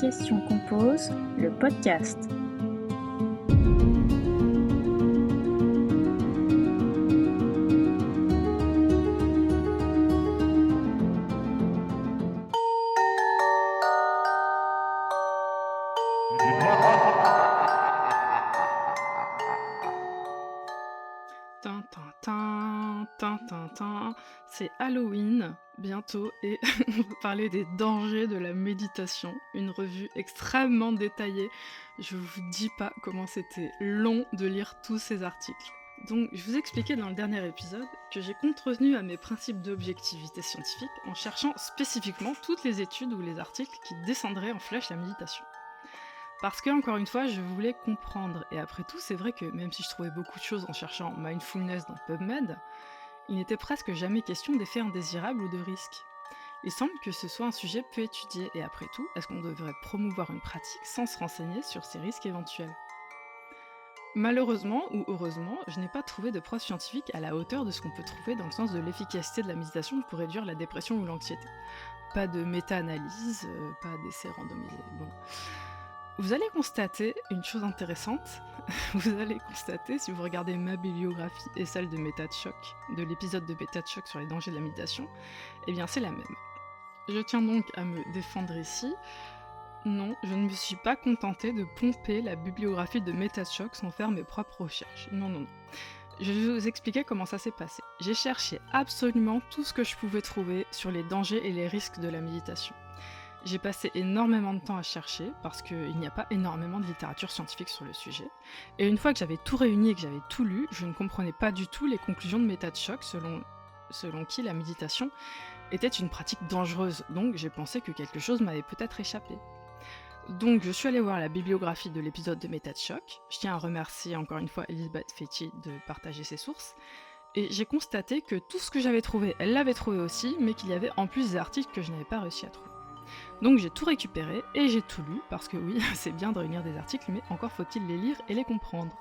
questions qu'on pose, le podcast. C'est Halloween bientôt et on va parler des dangers de la méditation, une revue extrêmement détaillée. Je vous dis pas comment c'était long de lire tous ces articles. Donc je vous expliquais dans le dernier épisode que j'ai contrevenu à mes principes d'objectivité scientifique en cherchant spécifiquement toutes les études ou les articles qui descendraient en flèche la méditation. Parce que, encore une fois, je voulais comprendre. Et après tout, c'est vrai que même si je trouvais beaucoup de choses en cherchant mindfulness dans PubMed, il n'était presque jamais question d'effets indésirables ou de risques. Il semble que ce soit un sujet peu étudié, et après tout, est-ce qu'on devrait promouvoir une pratique sans se renseigner sur ces risques éventuels ? Malheureusement ou heureusement, je n'ai pas trouvé de preuves scientifiques à la hauteur de ce qu'on peut trouver dans le sens de l'efficacité de la méditation pour réduire la dépression ou l'anxiété. Pas de méta-analyse, pas d'essais randomisés. Bon. Vous allez constater une chose intéressante. Vous allez constater, si vous regardez ma bibliographie et celle de MetaChoc, de l'épisode de MetaChoc sur les dangers de la méditation, eh bien c'est la même. Je tiens donc à me défendre ici. Non, je ne me suis pas contentée de pomper la bibliographie de MetaChoc sans faire mes propres recherches. Non. Je vais vous expliquer comment ça s'est passé. J'ai cherché absolument tout ce que je pouvais trouver sur les dangers et les risques de la méditation. J'ai passé énormément de temps à chercher parce qu'il n'y a pas énormément de littérature scientifique sur le sujet. Et une fois que j'avais tout réuni et que j'avais tout lu, je ne comprenais pas du tout les conclusions de MetaChoc selon qui la méditation était une pratique dangereuse. Donc j'ai pensé que quelque chose m'avait peut-être échappé. Donc je suis allée voir la bibliographie de l'épisode de MetaChoc. Je tiens à remercier encore une fois Elisabeth Fetty de partager ses sources. Et j'ai constaté que tout ce que j'avais trouvé, elle l'avait trouvé aussi, mais qu'il y avait en plus des articles que je n'avais pas réussi à trouver. Donc j'ai tout récupéré et j'ai tout lu, parce que oui, c'est bien de réunir des articles, mais encore faut-il les lire et les comprendre.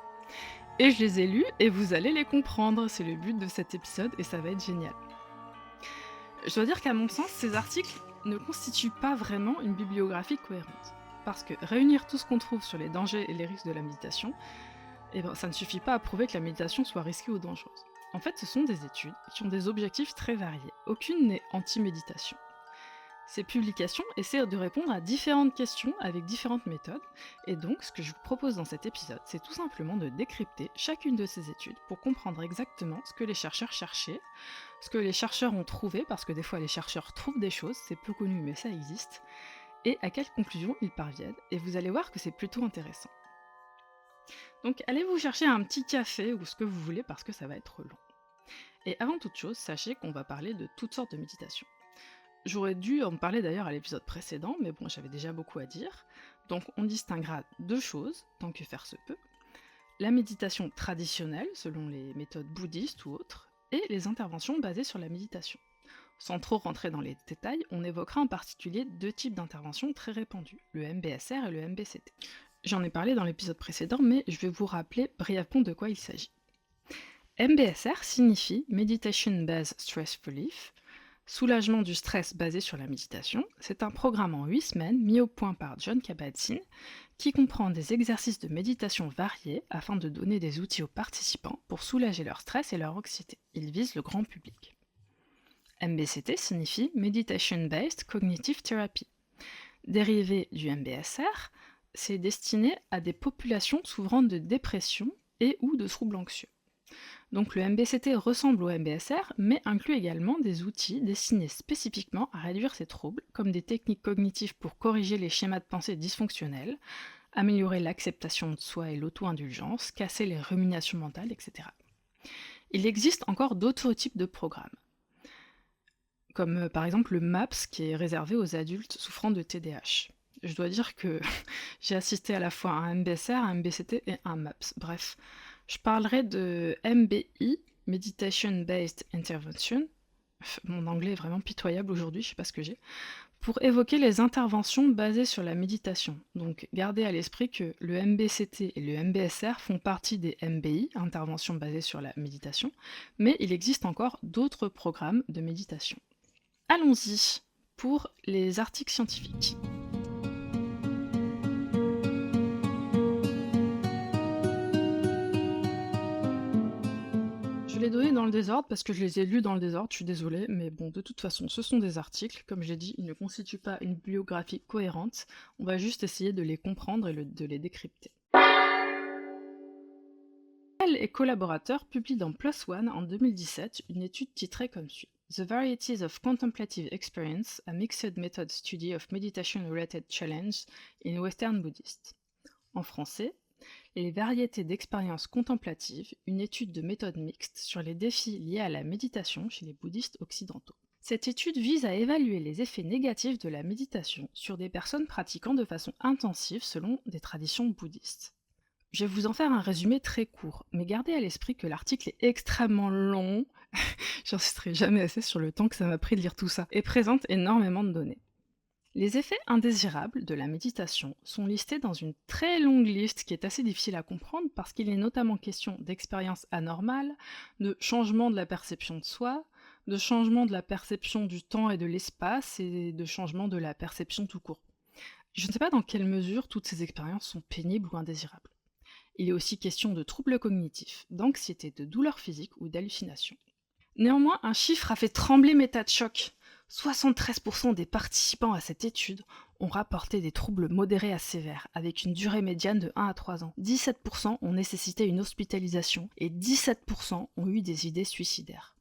Et je les ai lus et vous allez les comprendre, c'est le but de cet épisode et ça va être génial. Je dois dire qu'à mon sens, ces articles ne constituent pas vraiment une bibliographie cohérente. Parce que réunir tout ce qu'on trouve sur les dangers et les risques de la méditation, ça ne suffit pas à prouver que la méditation soit risquée ou dangereuse. En fait, ce sont des études qui ont des objectifs très variés. Aucune n'est anti-méditation. Ces publications essaient de répondre à différentes questions avec différentes méthodes, et donc ce que je vous propose dans cet épisode, c'est tout simplement de décrypter chacune de ces études pour comprendre exactement ce que les chercheurs cherchaient, ce que les chercheurs ont trouvé, parce que des fois les chercheurs trouvent des choses, c'est peu connu mais ça existe, et à quelles conclusions ils parviennent, et vous allez voir que c'est plutôt intéressant. Donc allez vous chercher un petit café ou ce que vous voulez parce que ça va être long. Et avant toute chose, sachez qu'on va parler de toutes sortes de méditations. J'aurais dû en parler d'ailleurs à l'épisode précédent, mais bon, j'avais déjà beaucoup à dire. Donc on distinguera deux choses, tant que faire se peut. La méditation traditionnelle, selon les méthodes bouddhistes ou autres, et les interventions basées sur la méditation. Sans trop rentrer dans les détails, on évoquera en particulier deux types d'interventions très répandus, le MBSR et le MBCT. J'en ai parlé dans l'épisode précédent, mais je vais vous rappeler brièvement de quoi il s'agit. MBSR signifie Meditation Based Stress Relief, soulagement du stress basé sur la méditation. C'est un programme en 8 semaines mis au point par Jon Kabat-Zinn qui comprend des exercices de méditation variés afin de donner des outils aux participants pour soulager leur stress et leur anxiété. Il vise le grand public. MBCT signifie Meditation Based Cognitive Therapy. Dérivé du MBSR, c'est destiné à des populations souffrant de dépression et ou de troubles anxieux. Donc le MBCT ressemble au MBSR, mais inclut également des outils destinés spécifiquement à réduire ces troubles, comme des techniques cognitives pour corriger les schémas de pensée dysfonctionnels, améliorer l'acceptation de soi et l'auto-indulgence, casser les ruminations mentales, etc. Il existe encore d'autres types de programmes, comme par exemple le MAPS qui est réservé aux adultes souffrant de TDAH. Je dois dire que j'ai assisté à la fois à un MBSR, un MBCT et un MAPS. Bref, je parlerai de MBI, Meditation Based Intervention. Mon anglais est vraiment pitoyable aujourd'hui, je sais pas ce que j'ai. Pour évoquer les interventions basées sur la méditation. Donc gardez à l'esprit que le MBCT et le MBSR font partie des MBI, interventions basées sur la méditation, mais il existe encore d'autres programmes de méditation. Allons-y pour les articles scientifiques. les donner dans le désordre parce que je les ai lus dans le désordre, je suis désolée, mais bon, de toute façon, ce sont des articles, comme je l'ai dit, ils ne constituent pas une bibliographie cohérente, on va juste essayer de les comprendre et de les décrypter. Elle et collaborateurs publient dans PLOS ONE en 2017 une étude titrée comme suit: The Varieties of Contemplative Experience, a Mixed Method Study of Meditation-Related Challenges in Western Buddhists. En français, les variétés d'expériences contemplatives, une étude de méthode mixte sur les défis liés à la méditation chez les bouddhistes occidentaux. Cette étude vise à évaluer les effets négatifs de la méditation sur des personnes pratiquant de façon intensive selon des traditions bouddhistes. Je vais vous en faire un résumé très court, mais gardez à l'esprit que l'article est extrêmement long, j'insisterai jamais assez sur le temps que ça m'a pris de lire tout ça, et présente énormément de données. Les effets indésirables de la méditation sont listés dans une très longue liste qui est assez difficile à comprendre parce qu'il est notamment question d'expériences anormales, de changement de la perception de soi, de changement de la perception du temps et de l'espace et de changement de la perception tout court. Je ne sais pas dans quelle mesure toutes ces expériences sont pénibles ou indésirables. Il est aussi question de troubles cognitifs, d'anxiété, de douleurs physiques ou d'hallucinations. Néanmoins, un chiffre a fait trembler mes tas de chocs. 73% des participants à cette étude ont rapporté des troubles modérés à sévères, avec une durée médiane de 1 à 3 ans. 17% ont nécessité une hospitalisation et 17% ont eu des idées suicidaires.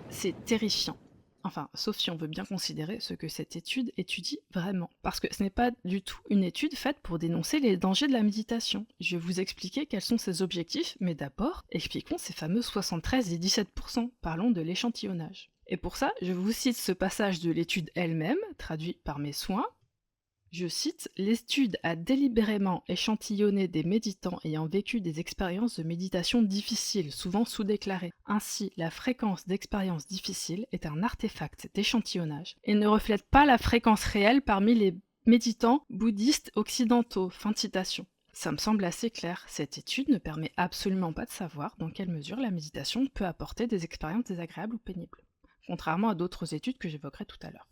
C'est terrifiant. Enfin, sauf si on veut bien considérer ce que cette étude étudie vraiment. Parce que ce n'est pas du tout une étude faite pour dénoncer les dangers de la méditation. Je vais vous expliquer quels sont ses objectifs, mais d'abord, expliquons ces fameux 73 et 17%. Parlons de l'échantillonnage. Et pour ça, je vous cite ce passage de l'étude elle-même, traduit par mes soins. Je cite: l'étude a délibérément échantillonné des méditants ayant vécu des expériences de méditation difficiles, souvent sous-déclarées. Ainsi, la fréquence d'expériences difficiles est un artefact d'échantillonnage et ne reflète pas la fréquence réelle parmi les méditants bouddhistes occidentaux. Fin de citation. Ça me semble assez clair, cette étude ne permet absolument pas de savoir dans quelle mesure la méditation peut apporter des expériences désagréables ou pénibles, contrairement à d'autres études que j'évoquerai tout à l'heure.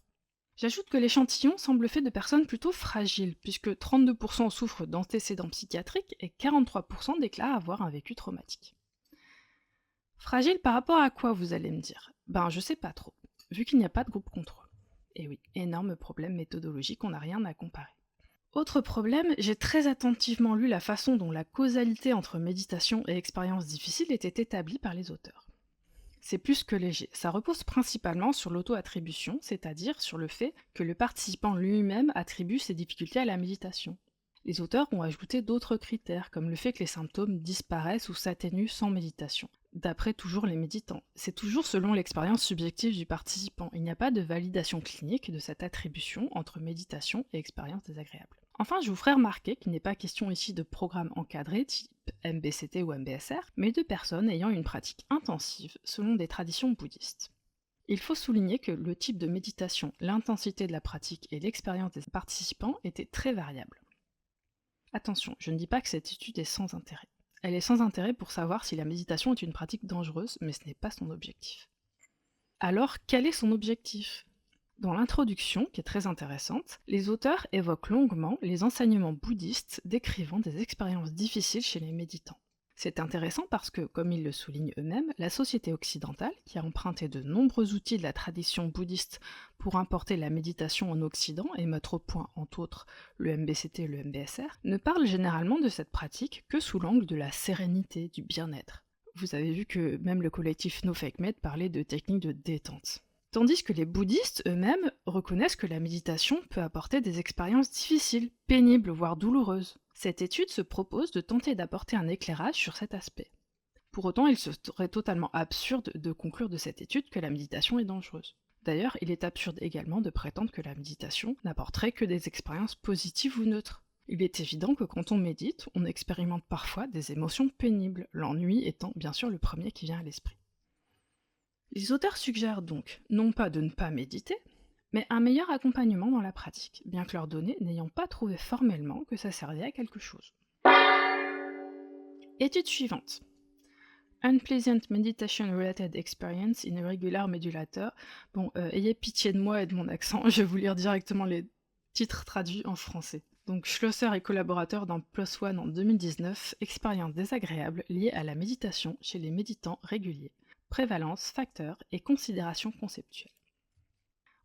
J'ajoute que l'échantillon semble fait de personnes plutôt fragiles, puisque 32% souffrent d'antécédents psychiatriques et 43% déclarent avoir un vécu traumatique. Fragile par rapport à quoi, vous allez me dire? Ben, je sais pas trop, vu qu'il n'y a pas de groupe contrôle. Et oui, énorme problème méthodologique, on n'a rien à comparer. Autre problème, j'ai très attentivement lu la façon dont la causalité entre méditation et expérience difficile était établie par les auteurs. C'est plus que léger, ça repose principalement sur l'auto-attribution, c'est-à-dire sur le fait que le participant lui-même attribue ses difficultés à la méditation. Les auteurs ont ajouté d'autres critères, comme le fait que les symptômes disparaissent ou s'atténuent sans méditation, d'après toujours les méditants. C'est toujours selon l'expérience subjective du participant, il n'y a pas de validation clinique de cette attribution entre méditation et expérience désagréable. Enfin, je vous ferai remarquer qu'il n'est pas question ici de programmes encadrés type MBCT ou MBSR, mais de personnes ayant une pratique intensive selon des traditions bouddhistes. Il faut souligner que le type de méditation, l'intensité de la pratique et l'expérience des participants étaient très variables. Attention, je ne dis pas que cette étude est sans intérêt. Elle est sans intérêt pour savoir si la méditation est une pratique dangereuse, mais ce n'est pas son objectif. Alors, quel est son objectif ? Dans l'introduction, qui est très intéressante, les auteurs évoquent longuement les enseignements bouddhistes décrivant des expériences difficiles chez les méditants. C'est intéressant parce que, comme ils le soulignent eux-mêmes, la société occidentale, qui a emprunté de nombreux outils de la tradition bouddhiste pour importer la méditation en Occident et mettre au point, entre autres, le MBCT et le MBSR, ne parle généralement de cette pratique que sous l'angle de la sérénité, du bien-être. Vous avez vu que même le collectif No Fake Med parlait de techniques de détente. Tandis que les bouddhistes eux-mêmes reconnaissent que la méditation peut apporter des expériences difficiles, pénibles, voire douloureuses. Cette étude se propose de tenter d'apporter un éclairage sur cet aspect. Pour autant, il serait totalement absurde de conclure de cette étude que la méditation est dangereuse. D'ailleurs, il est absurde également de prétendre que la méditation n'apporterait que des expériences positives ou neutres. Il est évident que quand on médite, on expérimente parfois des émotions pénibles, l'ennui étant bien sûr le premier qui vient à l'esprit. Les auteurs suggèrent donc, non pas de ne pas méditer, mais un meilleur accompagnement dans la pratique, bien que leurs données n'ayant pas trouvé formellement que ça servait à quelque chose. Étude suivante. Unpleasant Meditation-Related Experience in a Regular Modulator. Bon, ayez pitié de moi et de mon accent, je vais vous lire directement les titres traduits en français. Donc Schlosser et collaborateurs dans PLOS ONE en 2019, expériences désagréables liées à la méditation chez les méditants réguliers, prévalence, facteurs et considérations conceptuelles.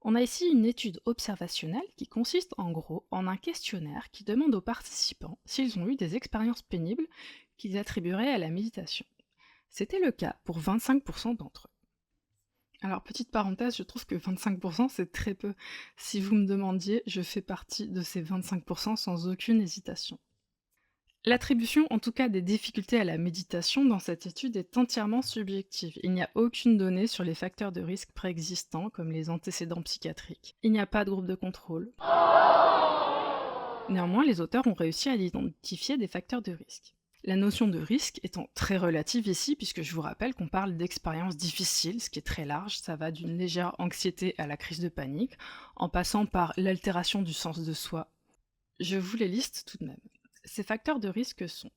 On a ici une étude observationnelle qui consiste en gros en un questionnaire qui demande aux participants s'ils ont eu des expériences pénibles qu'ils attribueraient à la méditation. C'était le cas pour 25% d'entre eux. Alors, petite parenthèse, je trouve que 25% c'est très peu. Si vous me demandiez, je fais partie de ces 25% sans aucune hésitation. L'attribution, en tout cas des difficultés à la méditation dans cette étude est entièrement subjective. Il n'y a aucune donnée sur les facteurs de risque préexistants comme les antécédents psychiatriques. Il n'y a pas de groupe de contrôle. Néanmoins, les auteurs ont réussi à identifier des facteurs de risque. La notion de risque étant très relative ici, puisque je vous rappelle qu'on parle d'expériences difficiles, ce qui est très large, ça va d'une légère anxiété à la crise de panique, en passant par l'altération du sens de soi. Je vous les liste tout de même. Ces facteurs de risque sont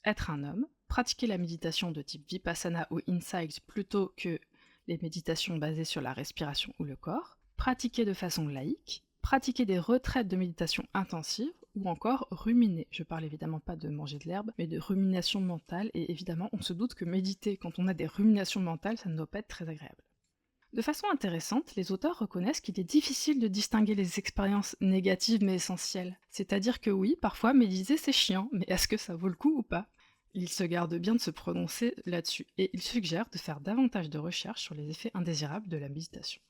être un homme, pratiquer la méditation de type Vipassana ou Insight plutôt que les méditations basées sur la respiration ou le corps, pratiquer de façon laïque, pratiquer des retraites de méditation intensive ou encore ruminer. Je parle évidemment pas de manger de l'herbe, mais de rumination mentale, et évidemment on se doute que méditer quand on a des ruminations mentales, ça ne doit pas être très agréable. De façon intéressante, les auteurs reconnaissent qu'il est difficile de distinguer les expériences négatives mais essentielles. C'est-à-dire que oui, parfois méditer c'est chiant, mais est-ce que ça vaut le coup ou pas ? Ils se gardent bien de se prononcer là-dessus, et ils suggèrent de faire davantage de recherches sur les effets indésirables de la méditation.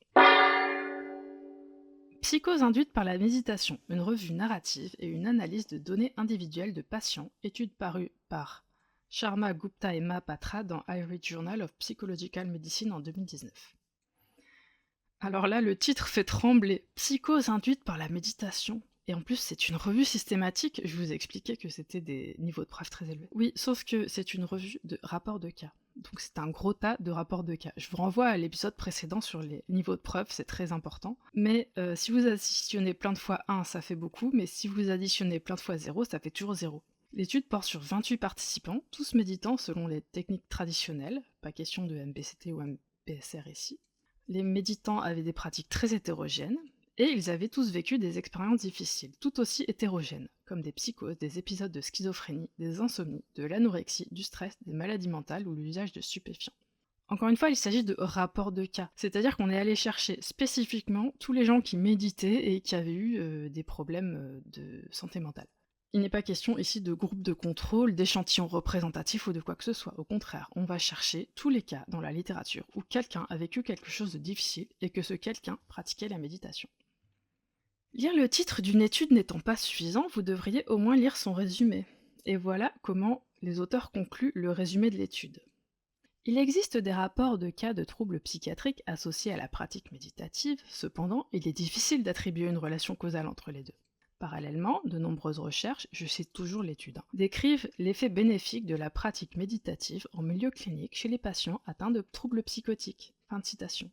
Psychose induite par la méditation, une revue narrative et une analyse de données individuelles de patients, étude parue par Sharma, Gupta et Mahapatra dans Irish Journal of Psychological Medicine en 2019. Alors là, le titre fait trembler. Psychose induite par la méditation. Et en plus, c'est une revue systématique. Je vous ai expliqué que c'était des niveaux de preuve très élevés. Oui, sauf que c'est une revue de rapports de cas. Donc c'est un gros tas de rapports de cas. Je vous renvoie à l'épisode précédent sur les niveaux de preuve, c'est très important. Mais si vous additionnez plein de fois 1, ça fait beaucoup. Mais si vous additionnez plein de fois 0, ça fait toujours 0. L'étude porte sur 28 participants, tous méditant selon les techniques traditionnelles. Pas question de MBCT ou MBSR ici. Les méditants avaient des pratiques très hétérogènes, et ils avaient tous vécu des expériences difficiles, tout aussi hétérogènes, comme des psychoses, des épisodes de schizophrénie, des insomnies, de l'anorexie, du stress, des maladies mentales ou l'usage de stupéfiants. Encore une fois, il s'agit de rapports de cas, c'est-à-dire qu'on est allé chercher spécifiquement tous les gens qui méditaient et qui avaient eu des problèmes de santé mentale. Il n'est pas question ici de groupe de contrôle, d'échantillons représentatifs ou de quoi que ce soit. Au contraire, on va chercher tous les cas dans la littérature où quelqu'un a vécu quelque chose de difficile et que ce quelqu'un pratiquait la méditation. Lire le titre d'une étude n'étant pas suffisant, vous devriez au moins lire son résumé. Et voilà comment les auteurs concluent le résumé de l'étude. Il existe des rapports de cas de troubles psychiatriques associés à la pratique méditative, cependant, il est difficile d'attribuer une relation causale entre les deux. Parallèlement, de nombreuses recherches, je cite toujours l'étude, décrivent l'effet bénéfique de la pratique méditative en milieu clinique chez les patients atteints de troubles psychotiques. Fin de citation.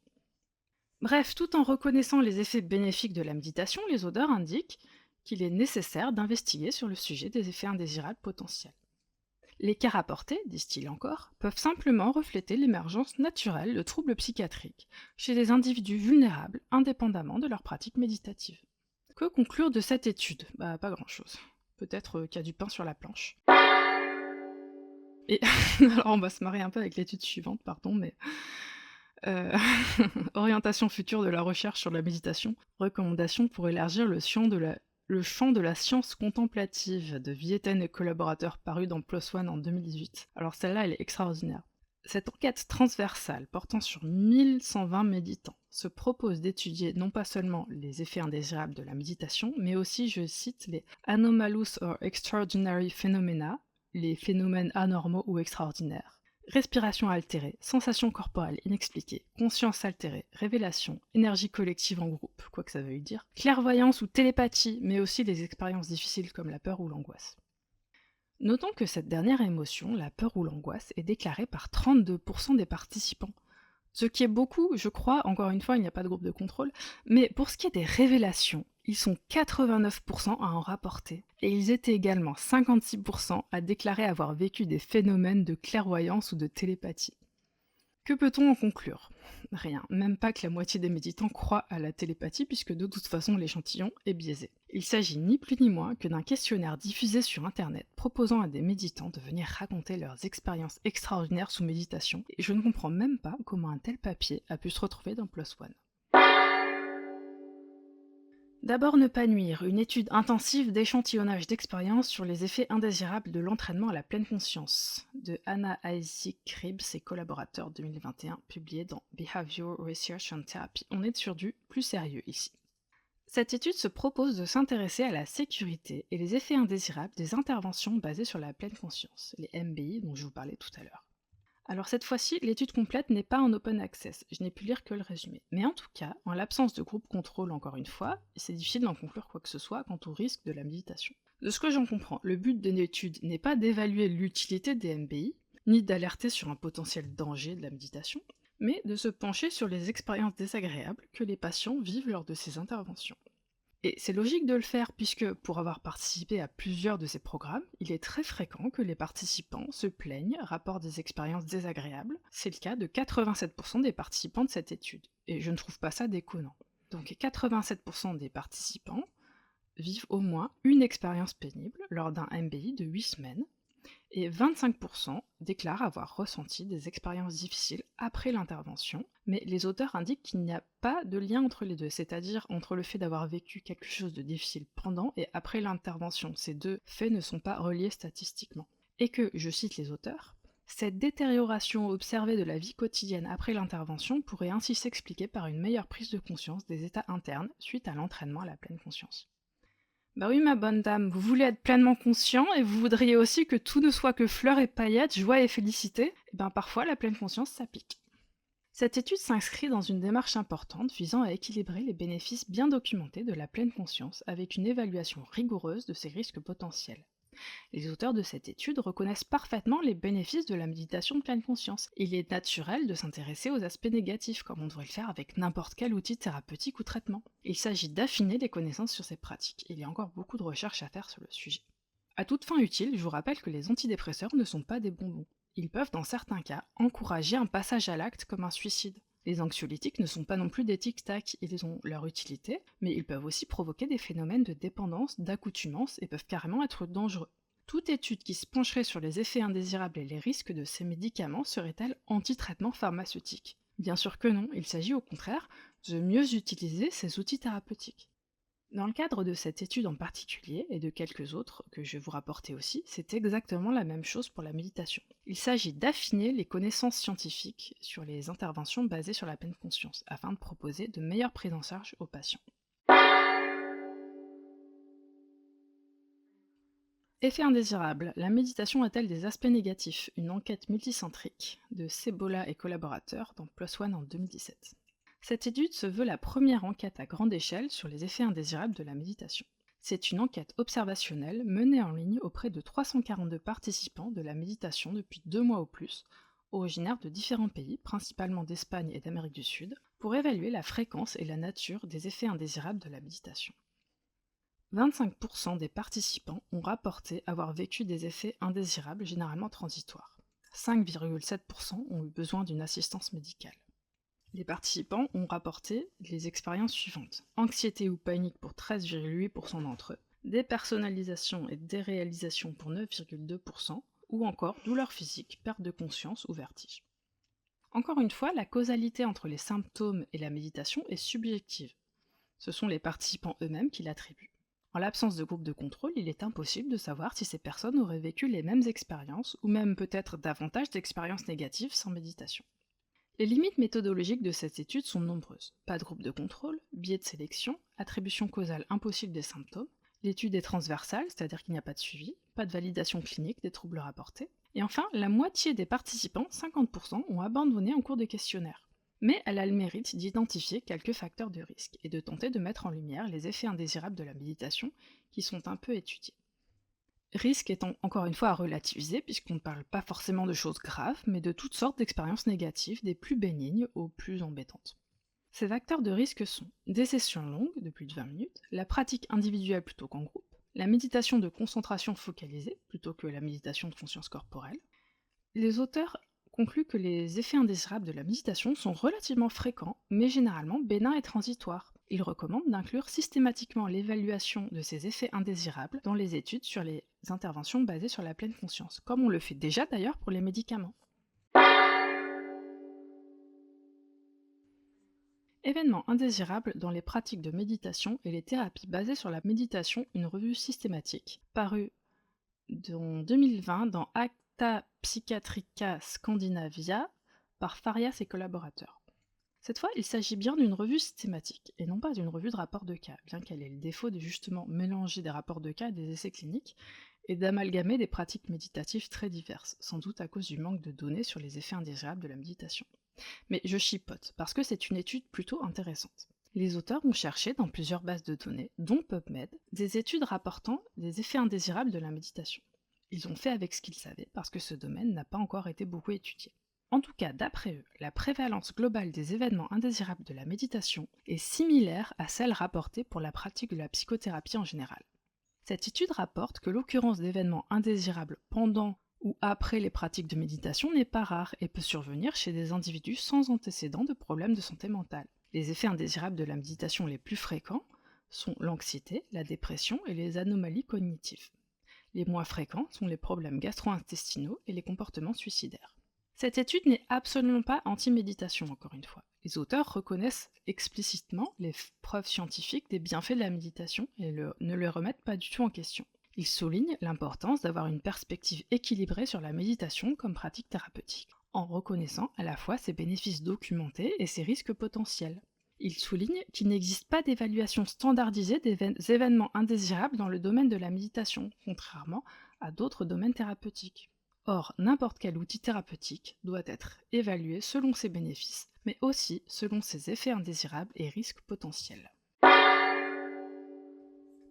Bref, tout en reconnaissant les effets bénéfiques de la méditation, les auteurs indiquent qu'il est nécessaire d'investiguer sur le sujet des effets indésirables potentiels. Les cas rapportés, disent-ils encore, peuvent simplement refléter l'émergence naturelle de troubles psychiatriques chez des individus vulnérables indépendamment de leur pratique méditative. Que conclure de cette étude ? Pas grand-chose. Peut-être qu'il y a du pain sur la planche. Et alors on va se marrer un peu avec l'étude suivante, pardon, mais... Orientation future de la recherche sur la méditation. Recommandations pour élargir le champ de la science contemplative de Vieten et collaborateurs paru dans PLOS ONE en 2018. Alors celle-là, elle est extraordinaire. Cette enquête transversale portant sur 1120 méditants se propose d'étudier non pas seulement les effets indésirables de la méditation, mais aussi, je cite, les anomalous or extraordinary phenomena, les phénomènes anormaux ou extraordinaires. Respiration altérée, sensations corporelles inexpliquées, conscience altérée, révélation, énergie collective en groupe, quoi que ça veuille dire, clairvoyance ou télépathie, mais aussi des expériences difficiles comme la peur ou l'angoisse. Notons que cette dernière émotion, la peur ou l'angoisse, est déclarée par 32% des participants. Ce qui est beaucoup, je crois, encore une fois, il n'y a pas de groupe de contrôle, mais pour ce qui est des révélations, ils sont 89% à en rapporter, et ils étaient également 56% à déclarer avoir vécu des phénomènes de clairvoyance ou de télépathie. Que peut-on en conclure? Rien, même pas que la moitié des méditants croient à la télépathie puisque de toute façon l'échantillon est biaisé. Il s'agit ni plus ni moins que d'un questionnaire diffusé sur internet proposant à des méditants de venir raconter leurs expériences extraordinaires sous méditation, et je ne comprends même pas comment un tel papier a pu se retrouver dans PLOS ONE. D'abord ne pas nuire, une étude intensive d'échantillonnage d'expériences sur les effets indésirables de l'entraînement à la pleine conscience, de Anna Isaac Cribbs et collaborateurs 2021, publié dans Behavioral Research and Therapy. On est sur du plus sérieux ici. Cette étude se propose de s'intéresser à la sécurité et les effets indésirables des interventions basées sur la pleine conscience, les MBI dont je vous parlais tout à l'heure. Alors cette fois-ci, l'étude complète n'est pas en open access, je n'ai pu lire que le résumé. Mais en tout cas, en l'absence de groupe contrôle encore une fois, c'est difficile d'en conclure quoi que ce soit quant au risque de la méditation. De ce que j'en comprends, le but de l'étude n'est pas d'évaluer l'utilité des MBI, ni d'alerter sur un potentiel danger de la méditation, mais de se pencher sur les expériences désagréables que les patients vivent lors de ces interventions. Et c'est logique de le faire puisque, pour avoir participé à plusieurs de ces programmes, il est très fréquent que les participants se plaignent, rapportent des expériences désagréables. C'est le cas de 87% des participants de cette étude, et je ne trouve pas ça déconnant. Donc 87% des participants vivent au moins une expérience pénible lors d'un MBI de 8 semaines, et 25% déclarent avoir ressenti des expériences difficiles après l'intervention, mais les auteurs indiquent qu'il n'y a pas de lien entre les deux, c'est-à-dire entre le fait d'avoir vécu quelque chose de difficile pendant et après l'intervention. Ces deux faits ne sont pas reliés statistiquement. Et que, je cite les auteurs, cette détérioration observée de la vie quotidienne après l'intervention pourrait ainsi s'expliquer par une meilleure prise de conscience des états internes suite à l'entraînement à la pleine conscience. Bah oui, ma bonne dame, vous voulez être pleinement conscient et vous voudriez aussi que tout ne soit que fleurs et paillettes, joie et félicité. Et bien parfois, la pleine conscience, ça pique. Cette étude s'inscrit dans une démarche importante visant à équilibrer les bénéfices bien documentés de la pleine conscience avec une évaluation rigoureuse de ses risques potentiels. Les auteurs de cette étude reconnaissent parfaitement les bénéfices de la méditation de pleine conscience. Il est naturel de s'intéresser aux aspects négatifs, comme on devrait le faire avec n'importe quel outil thérapeutique ou traitement. Il s'agit d'affiner les connaissances sur ces pratiques. Il y a encore beaucoup de recherches à faire sur le sujet. À toute fin utile, je vous rappelle que les antidépresseurs ne sont pas des bonbons. Ils peuvent, dans certains cas, encourager un passage à l'acte comme un suicide. Les anxiolytiques ne sont pas non plus des tic-tac, ils ont leur utilité, mais ils peuvent aussi provoquer des phénomènes de dépendance, d'accoutumance et peuvent carrément être dangereux. Toute étude qui se pencherait sur les effets indésirables et les risques de ces médicaments serait-elle anti-traitement pharmaceutique? Bien sûr que non, il s'agit au contraire de mieux utiliser ces outils thérapeutiques. Dans le cadre de cette étude en particulier, et de quelques autres que je vais vous rapporter aussi, c'est exactement la même chose pour la méditation. Il s'agit d'affiner les connaissances scientifiques sur les interventions basées sur la pleine conscience, afin de proposer de meilleures prises en charge aux patients. Effet indésirable. La méditation a-t-elle des aspects négatifs? Une enquête multicentrique de Cebola et collaborateurs dans PLOS ONE en 2017. Cette étude se veut la première enquête à grande échelle sur les effets indésirables de la méditation. C'est une enquête observationnelle menée en ligne auprès de 342 participants de la méditation depuis 2 mois ou plus, originaires de différents pays, principalement d'Espagne et d'Amérique du Sud, pour évaluer la fréquence et la nature des effets indésirables de la méditation. 25% des participants ont rapporté avoir vécu des effets indésirables généralement transitoires. 5,7% ont eu besoin d'une assistance médicale. Les participants ont rapporté les expériences suivantes. Anxiété ou panique pour 13,8% d'entre eux, dépersonnalisation et déréalisation pour 9,2%, ou encore douleur physique, perte de conscience ou vertige. Encore une fois, la causalité entre les symptômes et la méditation est subjective. Ce sont les participants eux-mêmes qui l'attribuent. En l'absence de groupe de contrôle, il est impossible de savoir si ces personnes auraient vécu les mêmes expériences, ou même peut-être davantage d'expériences négatives sans méditation. Les limites méthodologiques de cette étude sont nombreuses. Pas de groupe de contrôle, biais de sélection, attribution causale impossible des symptômes, l'étude est transversale, c'est-à-dire qu'il n'y a pas de suivi, pas de validation clinique des troubles rapportés, et enfin, la moitié des participants, 50%, ont abandonné en cours de questionnaire. Mais elle a le mérite d'identifier quelques facteurs de risque et de tenter de mettre en lumière les effets indésirables de la méditation qui sont un peu étudiés. Risque étant encore une fois à relativiser puisqu'on ne parle pas forcément de choses graves, mais de toutes sortes d'expériences négatives, des plus bénignes aux plus embêtantes. Ces facteurs de risque sont des sessions longues de plus de 20 minutes, la pratique individuelle plutôt qu'en groupe, la méditation de concentration focalisée plutôt que la méditation de conscience corporelle. Les auteurs conclut que les effets indésirables de la méditation sont relativement fréquents, mais généralement bénins et transitoires. Il recommande d'inclure systématiquement l'évaluation de ces effets indésirables dans les études sur les interventions basées sur la pleine conscience, comme on le fait déjà d'ailleurs pour les médicaments. Événements indésirables dans les pratiques de méditation et les thérapies basées sur la méditation, une revue systématique, parue en 2020 dans Acta Psychiatrica Scandinavia par Farias et collaborateurs. Cette fois, il s'agit bien d'une revue systématique, et non pas d'une revue de rapports de cas, bien qu'elle ait le défaut de justement mélanger des rapports de cas et des essais cliniques, et d'amalgamer des pratiques méditatives très diverses, sans doute à cause du manque de données sur les effets indésirables de la méditation. Mais je chipote, parce que c'est une étude plutôt intéressante. Les auteurs ont cherché dans plusieurs bases de données, dont PubMed, des études rapportant des effets indésirables de la méditation. Ils ont fait avec ce qu'ils savaient, parce que ce domaine n'a pas encore été beaucoup étudié. En tout cas, d'après eux, la prévalence globale des événements indésirables de la méditation est similaire à celle rapportée pour la pratique de la psychothérapie en général. Cette étude rapporte que l'occurrence d'événements indésirables pendant ou après les pratiques de méditation n'est pas rare et peut survenir chez des individus sans antécédents de problèmes de santé mentale. Les effets indésirables de la méditation les plus fréquents sont l'anxiété, la dépression et les anomalies cognitives. Les moins fréquents sont les problèmes gastro-intestinaux et les comportements suicidaires. Cette étude n'est absolument pas anti-méditation, encore une fois. Les auteurs reconnaissent explicitement les preuves scientifiques des bienfaits de la méditation et ne les remettent pas du tout en question. Ils soulignent l'importance d'avoir une perspective équilibrée sur la méditation comme pratique thérapeutique, en reconnaissant à la fois ses bénéfices documentés et ses risques potentiels. Ils soulignent qu'il n'existe pas d'évaluation standardisée des événements indésirables dans le domaine de la méditation, contrairement à d'autres domaines thérapeutiques. Or, n'importe quel outil thérapeutique doit être évalué selon ses bénéfices, mais aussi selon ses effets indésirables et risques potentiels.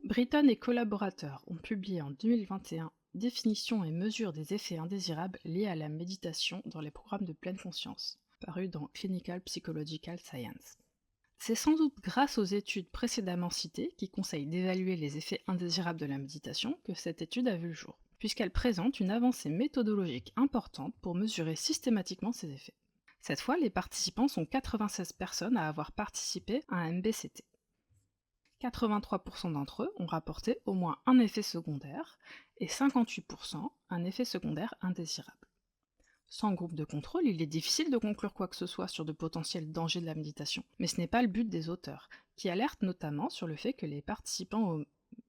Britton et collaborateurs ont publié en 2021 Définition et mesure des effets indésirables liés à la méditation dans les programmes de pleine conscience, paru dans Clinical Psychological Science. C'est sans doute grâce aux études précédemment citées qui conseillent d'évaluer les effets indésirables de la méditation que cette étude a vu le jour, puisqu'elle présente une avancée méthodologique importante pour mesurer systématiquement ces effets. Cette fois, les participants sont 96 personnes à avoir participé à un MBCT. 83% d'entre eux ont rapporté au moins un effet secondaire et 58% un effet secondaire indésirable. Sans groupe de contrôle, il est difficile de conclure quoi que ce soit sur de potentiels dangers de la méditation, mais ce n'est pas le but des auteurs, qui alertent notamment sur le fait que les participants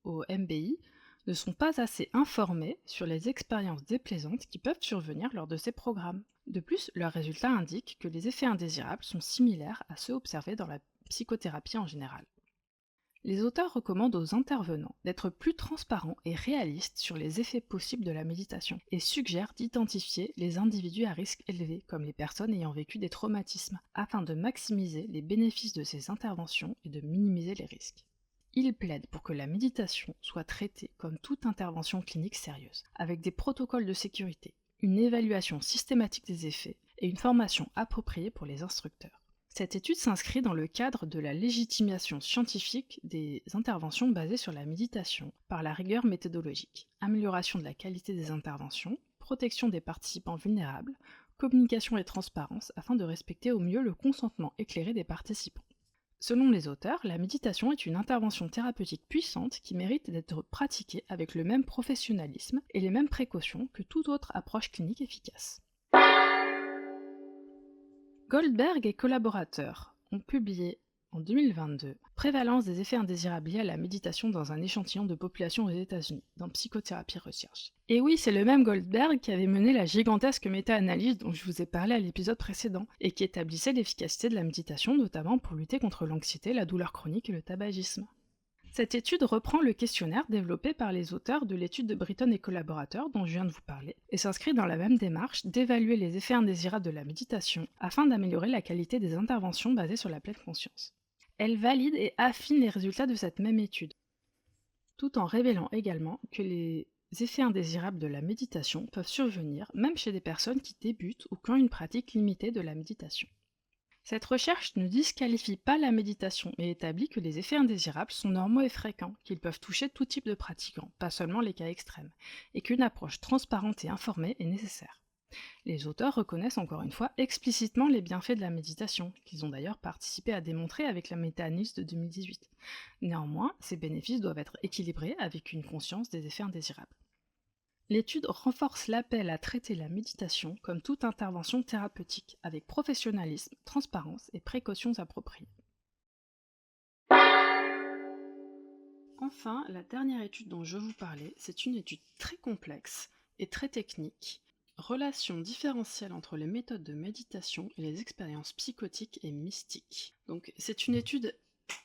au MBI ne sont pas assez informés sur les expériences déplaisantes qui peuvent survenir lors de ces programmes. De plus, leurs résultats indiquent que les effets indésirables sont similaires à ceux observés dans la psychothérapie en général. Les auteurs recommandent aux intervenants d'être plus transparents et réalistes sur les effets possibles de la méditation et suggèrent d'identifier les individus à risque élevé, comme les personnes ayant vécu des traumatismes, afin de maximiser les bénéfices de ces interventions et de minimiser les risques. Ils plaident pour que la méditation soit traitée comme toute intervention clinique sérieuse, avec des protocoles de sécurité, une évaluation systématique des effets et une formation appropriée pour les instructeurs. Cette étude s'inscrit dans le cadre de la légitimation scientifique des interventions basées sur la méditation par la rigueur méthodologique, amélioration de la qualité des interventions, protection des participants vulnérables, communication et transparence afin de respecter au mieux le consentement éclairé des participants. Selon les auteurs, la méditation est une intervention thérapeutique puissante qui mérite d'être pratiquée avec le même professionnalisme et les mêmes précautions que toute autre approche clinique efficace. Goldberg et collaborateurs ont publié en 2022 Prévalence des effets indésirables liés à la méditation dans un échantillon de population aux États-Unis, dans Psychothérapie Research. Et oui, c'est le même Goldberg qui avait mené la gigantesque méta-analyse dont je vous ai parlé à l'épisode précédent, et qui établissait l'efficacité de la méditation, notamment pour lutter contre l'anxiété, la douleur chronique et le tabagisme. Cette étude reprend le questionnaire développé par les auteurs de l'étude de Britton et collaborateurs dont je viens de vous parler, et s'inscrit dans la même démarche d'évaluer les effets indésirables de la méditation afin d'améliorer la qualité des interventions basées sur la pleine conscience. Elle valide et affine les résultats de cette même étude, tout en révélant également que les effets indésirables de la méditation peuvent survenir même chez des personnes qui débutent ou qui ont une pratique limitée de la méditation. Cette recherche ne disqualifie pas la méditation, mais établit que les effets indésirables sont normaux et fréquents, qu'ils peuvent toucher tout type de pratiquants, pas seulement les cas extrêmes, et qu'une approche transparente et informée est nécessaire. Les auteurs reconnaissent encore une fois explicitement les bienfaits de la méditation, qu'ils ont d'ailleurs participé à démontrer avec la méta-analyse de 2018. Néanmoins, ces bénéfices doivent être équilibrés avec une conscience des effets indésirables. L'étude renforce l'appel à traiter la méditation comme toute intervention thérapeutique, avec professionnalisme, transparence et précautions appropriées. Enfin, la dernière étude dont je vous parlais, c'est une étude très complexe et très technique. Relation différentielle entre les méthodes de méditation et les expériences psychotiques et mystiques. Donc c'est une étude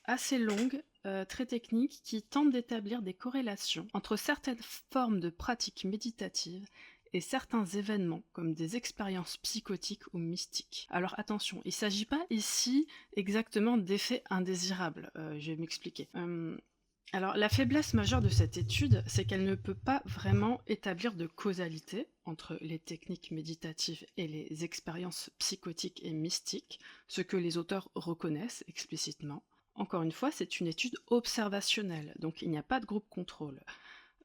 assez longue, très technique, qui tente d'établir des corrélations entre certaines formes de pratiques méditatives et certains événements, comme des expériences psychotiques ou mystiques. Alors attention, il ne s'agit pas ici exactement d'effets indésirables, je vais m'expliquer. Alors, la faiblesse majeure de cette étude, c'est qu'elle ne peut pas vraiment établir de causalité entre les techniques méditatives et les expériences psychotiques et mystiques, ce que les auteurs reconnaissent explicitement. Encore une fois, c'est une étude observationnelle, donc il n'y a pas de groupe contrôle.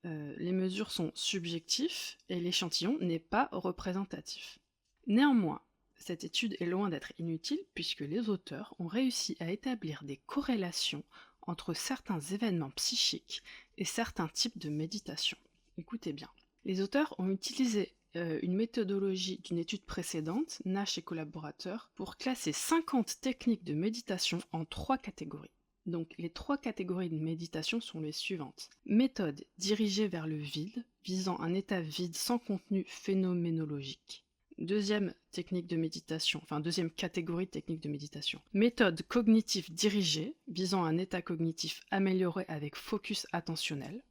Les mesures sont subjectives et l'échantillon n'est pas représentatif. Néanmoins, cette étude est loin d'être inutile puisque les auteurs ont réussi à établir des corrélations entre certains événements psychiques et certains types de méditation. Écoutez bien. Les auteurs ont utilisé une méthodologie d'une étude précédente, Nash et collaborateurs, pour classer 50 techniques de méditation en 3 catégories. Donc les 3 catégories de méditation sont les suivantes. Méthode dirigée vers le vide, visant un état vide sans contenu phénoménologique. Deuxième technique de méditation, enfin deuxième catégorie de technique de méditation. Méthode cognitive dirigée, visant un état cognitif amélioré avec focus attentionnel.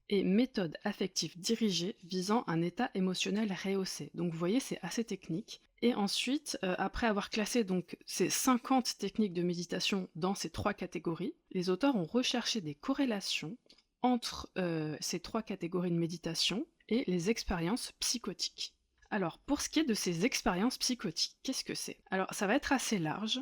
Et méthode affective dirigée, visant un état émotionnel rehaussé. Donc vous voyez, c'est assez technique. Et ensuite, après avoir classé donc ces 50 techniques de méditation dans ces 3 catégories, les auteurs ont recherché des corrélations entre ces 3 catégories de méditation et les expériences psychotiques. Alors, pour ce qui est de ces expériences psychotiques, qu'est-ce que c'est? Alors, ça va être assez large.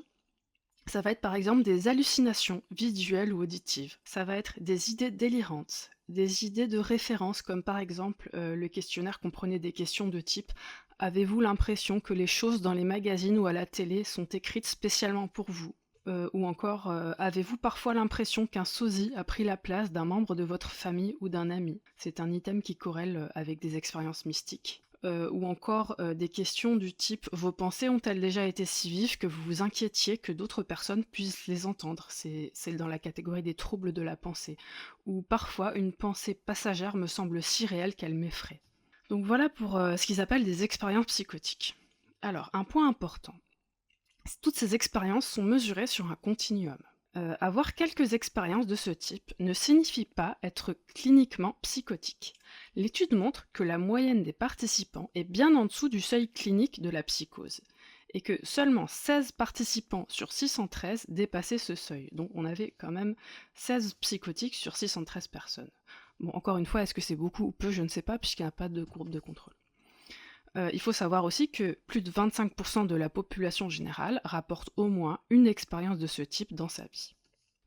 Ça va être par exemple des hallucinations visuelles ou auditives. Ça va être des idées délirantes, des idées de référence, comme par exemple le questionnaire comprenait des questions de type « Avez-vous l'impression que les choses dans les magazines ou à la télé sont écrites spécialement pour vous ?» Ou encore « Avez-vous parfois l'impression qu'un sosie a pris la place d'un membre de votre famille ou d'un ami ?» C'est un item qui corrèle avec des expériences mystiques. Ou encore des questions du type « Vos pensées ont-elles déjà été si vives que vous vous inquiétiez que d'autres personnes puissent les entendre ?» C'est dans la catégorie des troubles de la pensée. Ou parfois, une pensée passagère me semble si réelle qu'elle m'effraie. Donc voilà pour ce qu'ils appellent des expériences psychotiques. Alors, un point important. Toutes ces expériences sont mesurées sur un continuum. Avoir quelques expériences de ce type ne signifie pas être cliniquement psychotique. L'étude montre que la moyenne des participants est bien en dessous du seuil clinique de la psychose, et que seulement 16 participants sur 613 dépassaient ce seuil. Donc on avait quand même 16 psychotiques sur 613 personnes. Bon, encore une fois, est-ce que c'est beaucoup ou peu? Je ne sais pas, puisqu'il n'y a pas de courbe de contrôle. Il faut savoir aussi que plus de 25% de la population générale rapporte au moins une expérience de ce type dans sa vie.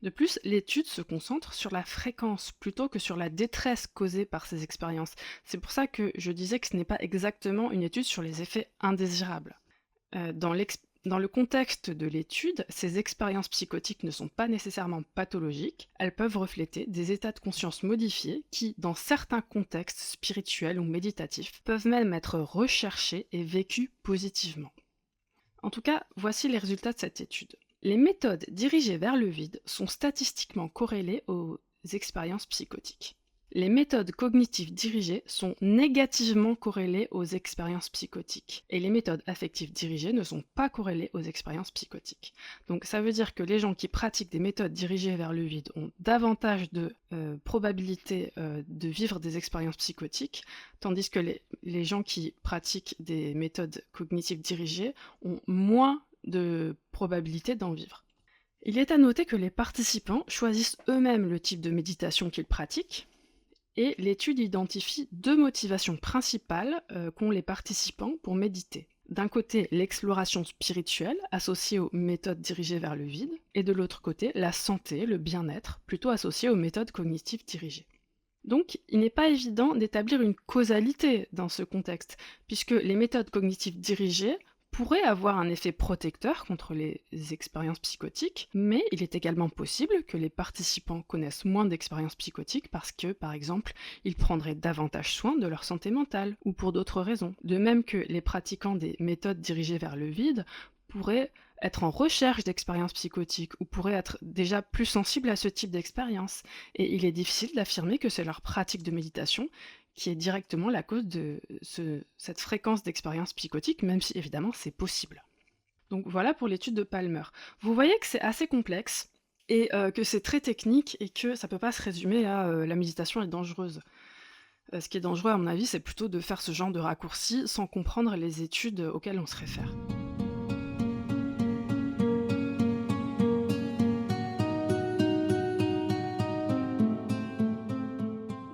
De plus, l'étude se concentre sur la fréquence plutôt que sur la détresse causée par ces expériences. C'est pour ça que je disais que ce n'est pas exactement une étude sur les effets indésirables. Dans le contexte de l'étude, ces expériences psychotiques ne sont pas nécessairement pathologiques, elles peuvent refléter des états de conscience modifiés qui, dans certains contextes spirituels ou méditatifs, peuvent même être recherchés et vécus positivement. En tout cas, voici les résultats de cette étude. Les méthodes dirigées vers le vide sont statistiquement corrélées aux expériences psychotiques. Les méthodes cognitives dirigées sont négativement corrélées aux expériences psychotiques et les méthodes affectives dirigées ne sont pas corrélées aux expériences psychotiques. Donc ça veut dire que les gens qui pratiquent des méthodes dirigées vers le vide ont davantage de probabilité de vivre des expériences psychotiques, tandis que les gens qui pratiquent des méthodes cognitives dirigées ont moins de probabilité d'en vivre. Il est à noter que les participants choisissent eux-mêmes le type de méditation qu'ils pratiquent, et l'étude identifie 2 motivations principales qu'ont les participants pour méditer. D'un côté, l'exploration spirituelle associée aux méthodes dirigées vers le vide, et de l'autre côté, la santé, le bien-être, plutôt associée aux méthodes cognitives dirigées. Donc, il n'est pas évident d'établir une causalité dans ce contexte, puisque les méthodes cognitives dirigées pourraient avoir un effet protecteur contre les expériences psychotiques, mais il est également possible que les participants connaissent moins d'expériences psychotiques parce que, par exemple, ils prendraient davantage soin de leur santé mentale, ou pour d'autres raisons. De même que les pratiquants des méthodes dirigées vers le vide pourraient être en recherche d'expériences psychotiques ou pourraient être déjà plus sensibles à ce type d'expérience. Et il est difficile d'affirmer que c'est leur pratique de méditation qui est directement la cause de cette fréquence d'expériences psychotiques, même si évidemment c'est possible. Donc voilà pour l'étude de Palmer. Vous voyez que c'est assez complexe et que c'est très technique et que ça peut pas se résumer à la méditation est dangereuse. Ce qui est dangereux à mon avis, c'est plutôt de faire ce genre de raccourci sans comprendre les études auxquelles on se réfère.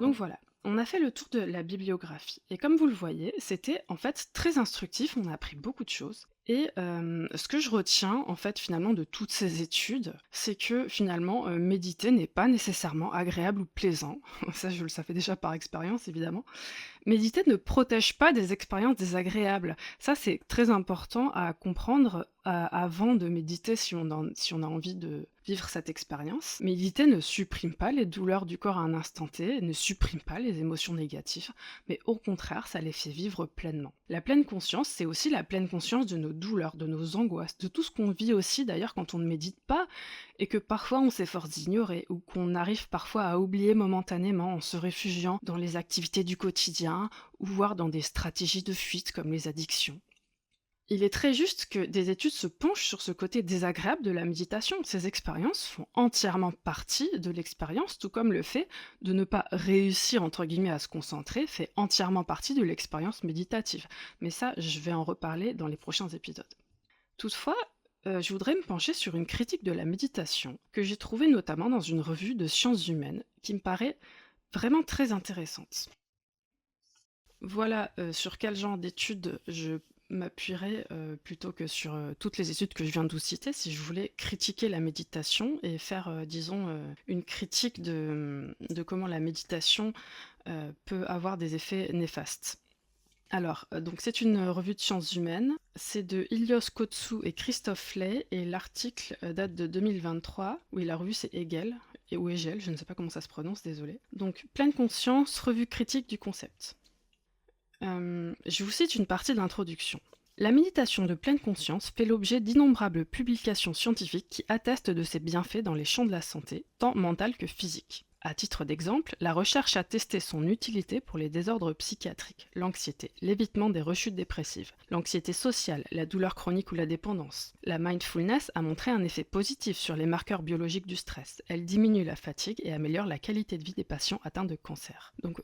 Donc voilà, on a fait le tour de la bibliographie. Et comme vous le voyez, c'était en fait très instructif, on a appris beaucoup de choses. Et ce que je retiens en fait finalement de toutes ces études, c'est que finalement méditer n'est pas nécessairement agréable ou plaisant. Ça je le savais déjà par expérience évidemment. Méditer ne protège pas des expériences désagréables. Ça, c'est très important à comprendre avant de méditer si on a envie de vivre cette expérience. Méditer ne supprime pas les douleurs du corps à un instant T, ne supprime pas les émotions négatives, mais au contraire, ça les fait vivre pleinement. La pleine conscience, c'est aussi la pleine conscience de nos douleurs, de nos angoisses, de tout ce qu'on vit aussi d'ailleurs quand on ne médite pas, et que parfois on s'efforce d'ignorer, ou qu'on arrive parfois à oublier momentanément en se réfugiant dans les activités du quotidien, ou voire dans des stratégies de fuite comme les addictions. Il est très juste que des études se penchent sur ce côté désagréable de la méditation. Ces expériences font entièrement partie de l'expérience, tout comme le fait de ne pas réussir entre guillemets à se concentrer fait entièrement partie de l'expérience méditative. Mais ça, je vais en reparler dans les prochains épisodes. Toutefois, je voudrais me pencher sur une critique de la méditation que j'ai trouvée notamment dans une revue de sciences humaines qui me paraît vraiment très intéressante. Voilà sur quel genre d'études je m'appuierais plutôt que sur toutes les études que je viens de vous citer si je voulais critiquer la méditation et faire, disons, une critique de comment la méditation peut avoir des effets néfastes. Alors, donc c'est une revue de sciences humaines, c'est de Ilios Kotsou et Christophe Flay, et l'article date de 2023, oui la revue c'est Hegel, ou Hegel, je ne sais pas comment ça se prononce, désolé. Donc, Pleine conscience, revue critique du concept. Je vous cite une partie d'introduction. La méditation de pleine conscience fait l'objet d'innombrables publications scientifiques qui attestent de ses bienfaits dans les champs de la santé, tant mentale que physique. À titre d'exemple, la recherche a testé son utilité pour les désordres psychiatriques, l'anxiété, l'évitement des rechutes dépressives, l'anxiété sociale, la douleur chronique ou la dépendance. La mindfulness a montré un effet positif sur les marqueurs biologiques du stress. Elle diminue la fatigue et améliore la qualité de vie des patients atteints de cancer. Donc,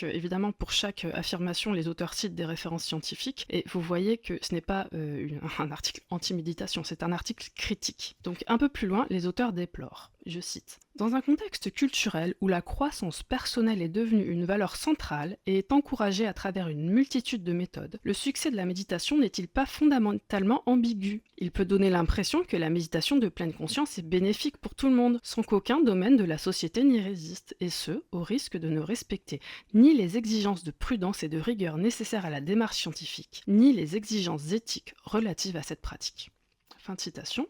évidemment, pour chaque affirmation, les auteurs citent des références scientifiques, et vous voyez que ce n'est pas un article anti-méditation, c'est un article critique. Donc, un peu plus loin, les auteurs déplorent. Je cite. Dans un contexte culturel où la croissance personnelle est devenue une valeur centrale et est encouragée à travers une multitude de méthodes, le succès de la méditation n'est-il pas fondamentalement ambigu? Il peut donner l'impression que la méditation de pleine conscience est bénéfique pour tout le monde, sans qu'aucun domaine de la société n'y résiste, et ce, au risque de ne respecter ni les exigences de prudence et de rigueur nécessaires à la démarche scientifique, ni les exigences éthiques relatives à cette pratique. Fin de citation.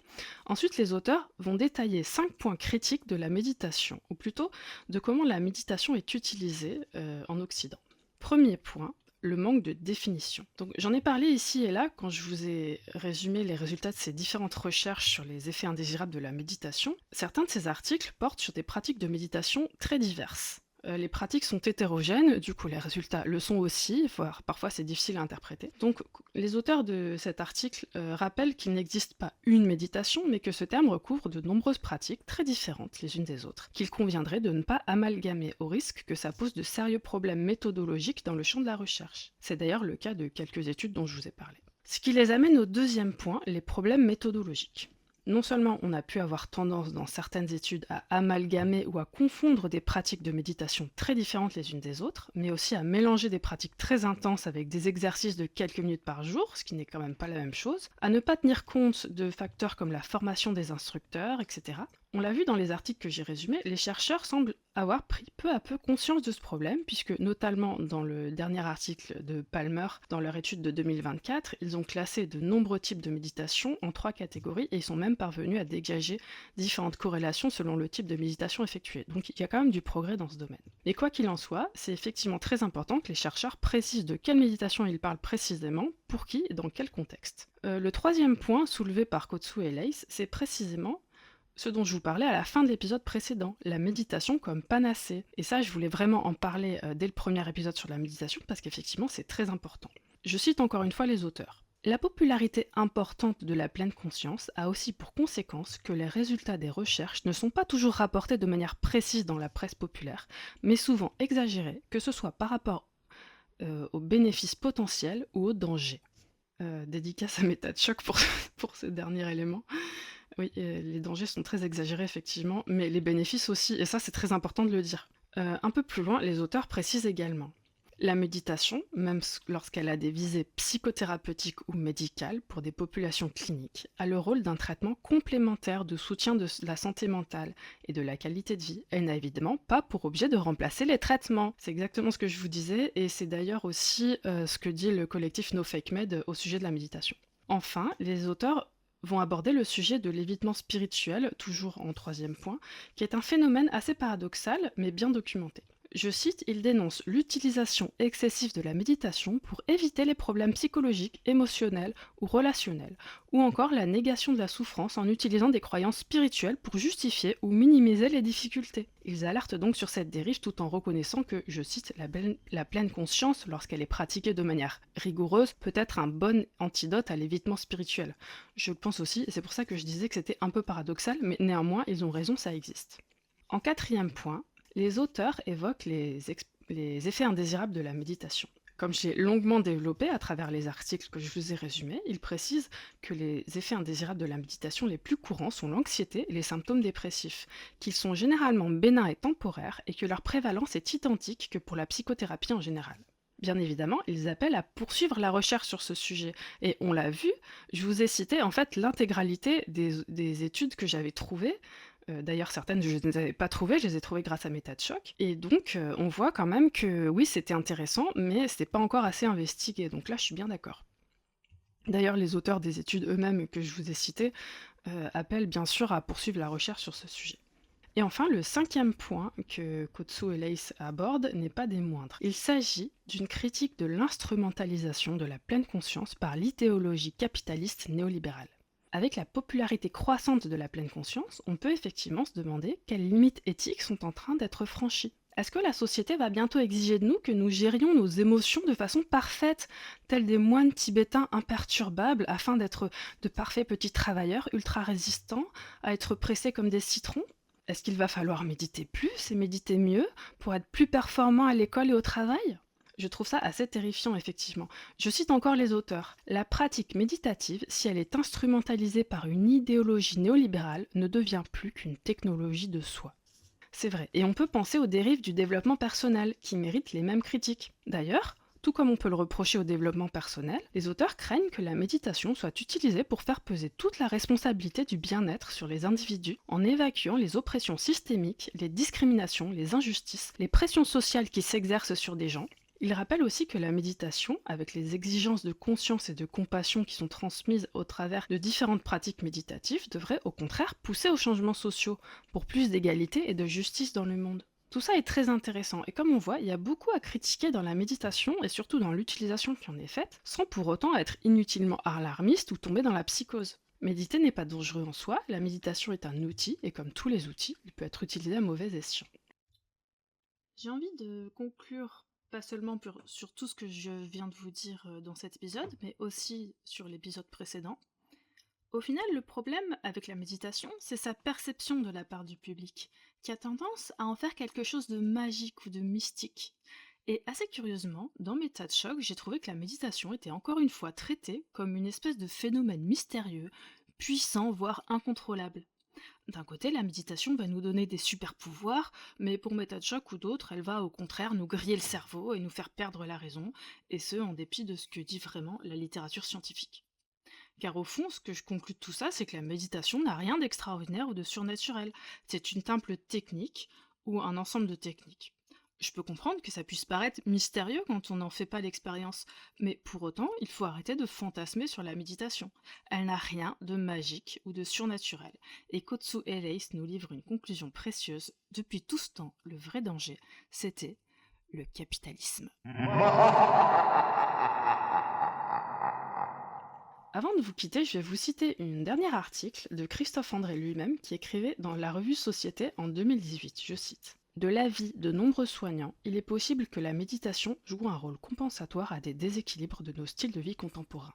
Ensuite, les auteurs vont détailler 5 points critiques de la méditation, ou plutôt de comment la méditation est utilisée en Occident. Premier point, le manque de définition. Donc, j'en ai parlé ici et là quand je vous ai résumé les résultats de ces différentes recherches sur les effets indésirables de la méditation. Certains de ces articles portent sur des pratiques de méditation très diverses. Les pratiques sont hétérogènes, du coup les résultats le sont aussi, parfois c'est difficile à interpréter. Donc les auteurs de cet article rappellent qu'il n'existe pas une méditation, mais que ce terme recouvre de nombreuses pratiques très différentes les unes des autres, qu'il conviendrait de ne pas amalgamer au risque que ça pose de sérieux problèmes méthodologiques dans le champ de la recherche. C'est d'ailleurs le cas de quelques études dont je vous ai parlé. Ce qui les amène au deuxième point, les problèmes méthodologiques. Non seulement on a pu avoir tendance dans certaines études à amalgamer ou à confondre des pratiques de méditation très différentes les unes des autres, mais aussi à mélanger des pratiques très intenses avec des exercices de quelques minutes par jour, ce qui n'est quand même pas la même chose, à ne pas tenir compte de facteurs comme la formation des instructeurs, etc. On l'a vu dans les articles que j'ai résumés, les chercheurs semblent avoir pris peu à peu conscience de ce problème, puisque notamment dans le dernier article de Palmer, dans leur étude de 2024, ils ont classé de nombreux types de méditation en 3 catégories et ils sont même parvenus à dégager différentes corrélations selon le type de méditation effectuée. Donc il y a quand même du progrès dans ce domaine. Mais quoi qu'il en soit, c'est effectivement très important que les chercheurs précisent de quelle méditation ils parlent précisément, pour qui et dans quel contexte. Le troisième point soulevé par Kotsu et Leis, c'est précisément ce dont je vous parlais à la fin de l'épisode précédent, la méditation comme panacée. Et ça, je voulais vraiment en parler dès le premier épisode sur la méditation, parce qu'effectivement, c'est très important. Je cite encore une fois les auteurs. La popularité importante de la pleine conscience a aussi pour conséquence que les résultats des recherches ne sont pas toujours rapportés de manière précise dans la presse populaire, mais souvent exagérés, que ce soit par rapport aux bénéfices potentiels ou aux dangers. Dédicace à MetaChoc pour ce dernier élément. Oui, les dangers sont très exagérés effectivement, mais les bénéfices aussi, et ça c'est très important de le dire. Un peu plus loin, les auteurs précisent également. La méditation, même lorsqu'elle a des visées psychothérapeutiques ou médicales pour des populations cliniques, a le rôle d'un traitement complémentaire de soutien de la santé mentale et de la qualité de vie. Elle n'a évidemment pas pour objet de remplacer les traitements. C'est exactement ce que je vous disais, et c'est d'ailleurs aussi ce que dit le collectif No Fake Med au sujet de la méditation. Enfin, les auteurs vont aborder le sujet de l'évitement spirituel, toujours en troisième point, qui est un phénomène assez paradoxal, mais bien documenté. Je cite, il dénonce l'utilisation excessive de la méditation pour éviter les problèmes psychologiques, émotionnels ou relationnels, ou encore la négation de la souffrance en utilisant des croyances spirituelles pour justifier ou minimiser les difficultés. Ils alertent donc sur cette dérive tout en reconnaissant que, je cite, la pleine conscience, lorsqu'elle est pratiquée de manière rigoureuse, peut être un bon antidote à l'évitement spirituel. Je le pense aussi, et c'est pour ça que je disais que c'était un peu paradoxal, mais néanmoins, ils ont raison, ça existe. En quatrième point, les auteurs évoquent les effets indésirables de la méditation. Comme j'ai longuement développé à travers les articles que je vous ai résumés, ils précisent que les effets indésirables de la méditation les plus courants sont l'anxiété et les symptômes dépressifs, qu'ils sont généralement bénins et temporaires et que leur prévalence est identique que pour la psychothérapie en général. Bien évidemment, ils appellent à poursuivre la recherche sur ce sujet. Et on l'a vu, je vous ai cité en fait l'intégralité des études que j'avais trouvées. D'ailleurs, certaines, je ne les avais pas trouvées, je les ai trouvées grâce à MetaChoc. Et donc, on voit quand même que oui, c'était intéressant, mais c'était pas encore assez investigué. Donc là, je suis bien d'accord. D'ailleurs, les auteurs des études eux-mêmes que je vous ai citées appellent bien sûr à poursuivre la recherche sur ce sujet. Et enfin, le cinquième point que Kotsu et Leis abordent n'est pas des moindres. Il s'agit d'une critique de l'instrumentalisation de la pleine conscience par l'idéologie capitaliste néolibérale. Avec la popularité croissante de la pleine conscience, on peut effectivement se demander quelles limites éthiques sont en train d'être franchies. Est-ce que la société va bientôt exiger de nous que nous gérions nos émotions de façon parfaite, tels des moines tibétains imperturbables, afin d'être de parfaits petits travailleurs ultra résistants, à être pressés comme des citrons? Est-ce qu'il va falloir méditer plus et méditer mieux pour être plus performant à l'école et au travail? Je trouve ça assez terrifiant, effectivement. Je cite encore les auteurs. La pratique méditative, si elle est instrumentalisée par une idéologie néolibérale, ne devient plus qu'une technologie de soi. C'est vrai. Et on peut penser aux dérives du développement personnel, qui méritent les mêmes critiques. D'ailleurs, tout comme on peut le reprocher au développement personnel, les auteurs craignent que la méditation soit utilisée pour faire peser toute la responsabilité du bien-être sur les individus en évacuant les oppressions systémiques, les discriminations, les injustices, les pressions sociales qui s'exercent sur des gens. Il rappelle aussi que la méditation, avec les exigences de conscience et de compassion qui sont transmises au travers de différentes pratiques méditatives, devrait au contraire pousser aux changements sociaux pour plus d'égalité et de justice dans le monde. Tout ça est très intéressant et comme on voit, il y a beaucoup à critiquer dans la méditation et surtout dans l'utilisation qui en est faite, sans pour autant être inutilement alarmiste ou tomber dans la psychose. Méditer n'est pas dangereux en soi, la méditation est un outil et comme tous les outils, il peut être utilisé à mauvais escient. J'ai envie de conclure pas seulement sur tout ce que je viens de vous dire dans cet épisode, mais aussi sur l'épisode précédent. Au final, le problème avec la méditation, c'est sa perception de la part du public, qui a tendance à en faire quelque chose de magique ou de mystique. Et assez curieusement, dans mes tas de chocs, j'ai trouvé que la méditation était encore une fois traitée comme une espèce de phénomène mystérieux, puissant, voire incontrôlable. D'un côté, la méditation va nous donner des super pouvoirs, mais pour MetaChoc ou d'autres, elle va au contraire nous griller le cerveau et nous faire perdre la raison, et ce en dépit de ce que dit vraiment la littérature scientifique. Car au fond, ce que je conclus de tout ça, c'est que la méditation n'a rien d'extraordinaire ou de surnaturel. C'est une simple technique ou un ensemble de techniques. Je peux comprendre que ça puisse paraître mystérieux quand on n'en fait pas l'expérience, mais pour autant, il faut arrêter de fantasmer sur la méditation. Elle n'a rien de magique ou de surnaturel. Et Kotsu Elais nous livre une conclusion précieuse. Depuis tout ce temps, le vrai danger, c'était le capitalisme. Avant de vous quitter, je vais vous citer un dernier article de Christophe André lui-même qui écrivait dans la revue Société en 2018, je cite. De l'avis de nombreux soignants, il est possible que la méditation joue un rôle compensatoire à des déséquilibres de nos styles de vie contemporains.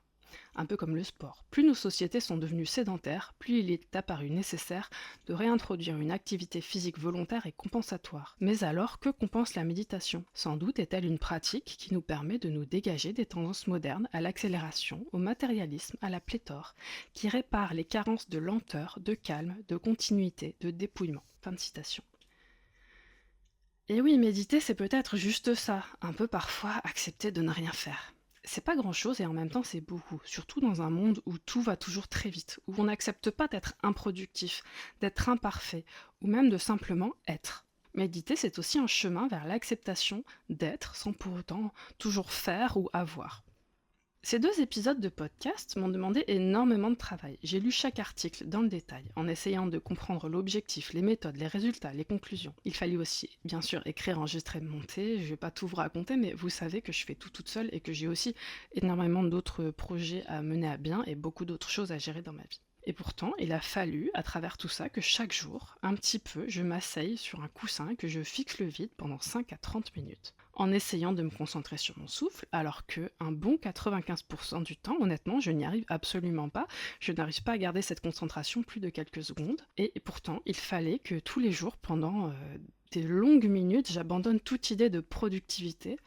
Un peu comme le sport. Plus nos sociétés sont devenues sédentaires, plus il est apparu nécessaire de réintroduire une activité physique volontaire et compensatoire. Mais alors, que compense la méditation ? Sans doute est-elle une pratique qui nous permet de nous dégager des tendances modernes à l'accélération, au matérialisme, à la pléthore, qui répare les carences de lenteur, de calme, de continuité, de dépouillement. Fin de citation. Et oui, méditer, c'est peut-être juste ça, un peu parfois accepter de ne rien faire. C'est pas grand-chose et en même temps c'est beaucoup, surtout dans un monde où tout va toujours très vite, où on n'accepte pas d'être improductif, d'être imparfait, ou même de simplement être. Méditer, c'est aussi un chemin vers l'acceptation d'être sans pour autant toujours faire ou avoir. Ces 2 épisodes de podcast m'ont demandé énormément de travail. J'ai lu chaque article dans le détail, en essayant de comprendre l'objectif, les méthodes, les résultats, les conclusions. Il fallait aussi, bien sûr, écrire, enregistrer, monter. Je vais pas tout vous raconter, mais vous savez que je fais tout toute seule et que j'ai aussi énormément d'autres projets à mener à bien et beaucoup d'autres choses à gérer dans ma vie. Et pourtant, il a fallu, à travers tout ça, que chaque jour, un petit peu, je m'asseye sur un coussin et que je fixe le vide pendant 5 à 30 minutes. En essayant de me concentrer sur mon souffle, alors que un bon 95% du temps, honnêtement, je n'y arrive absolument pas. Je n'arrive pas à garder cette concentration plus de quelques secondes. Et pourtant, il fallait que tous les jours, pendant des longues minutes, j'abandonne toute idée de productivité,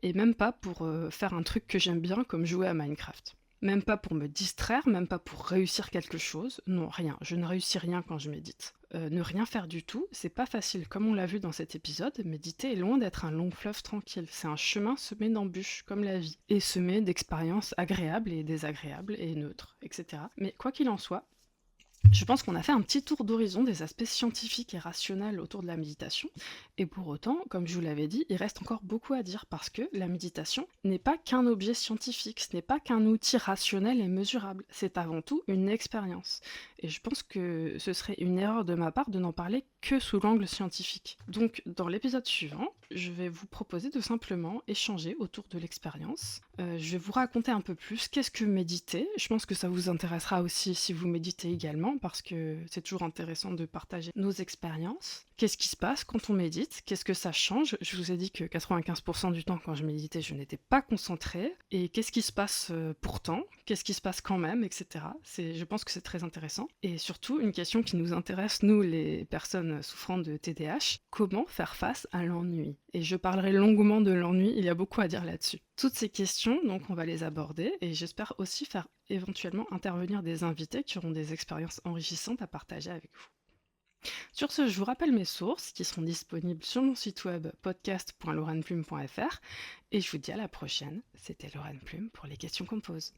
et même pas pour faire un truc que j'aime bien, comme jouer à Minecraft. Même pas pour me distraire, même pas pour réussir quelque chose. Non, rien. Je ne réussis rien quand je médite. Ne rien faire du tout, c'est pas facile. Comme on l'a vu dans cet épisode, méditer est loin d'être un long fleuve tranquille. C'est un chemin semé d'embûches, comme la vie. Et semé d'expériences agréables et désagréables et neutres, etc. Mais quoi qu'il en soit, je pense qu'on a fait un petit tour d'horizon des aspects scientifiques et rationnels autour de la méditation, et pour autant, comme je vous l'avais dit, il reste encore beaucoup à dire parce que la méditation n'est pas qu'un objet scientifique, ce n'est pas qu'un outil rationnel et mesurable, c'est avant tout une expérience. Et je pense que ce serait une erreur de ma part de n'en parler que sous l'angle scientifique. Donc, dans l'épisode suivant, je vais vous proposer de simplement échanger autour de l'expérience. Je vais vous raconter un peu plus qu'est-ce que méditer. Je pense que ça vous intéressera aussi si vous méditez également, parce que c'est toujours intéressant de partager nos expériences. Qu'est-ce qui se passe quand on médite? Qu'est-ce que ça change? Je vous ai dit que 95% du temps, quand je méditais, je n'étais pas concentrée. Et qu'est-ce qui se passe pourtant? Qu'est-ce qui se passe quand même, etc. Je pense que c'est très intéressant. Et surtout, une question qui nous intéresse, nous, les personnes souffrant de TDAH, comment faire face à l'ennui? Et je parlerai longuement de l'ennui, il y a beaucoup à dire là-dessus. Toutes ces questions, donc, on va les aborder, et j'espère aussi faire éventuellement intervenir des invités qui auront des expériences enrichissantes à partager avec vous. Sur ce, je vous rappelle mes sources qui seront disponibles sur mon site web podcast.laureneplume.fr et je vous dis à la prochaine. C'était Laurenne Plume pour les questions qu'on pose.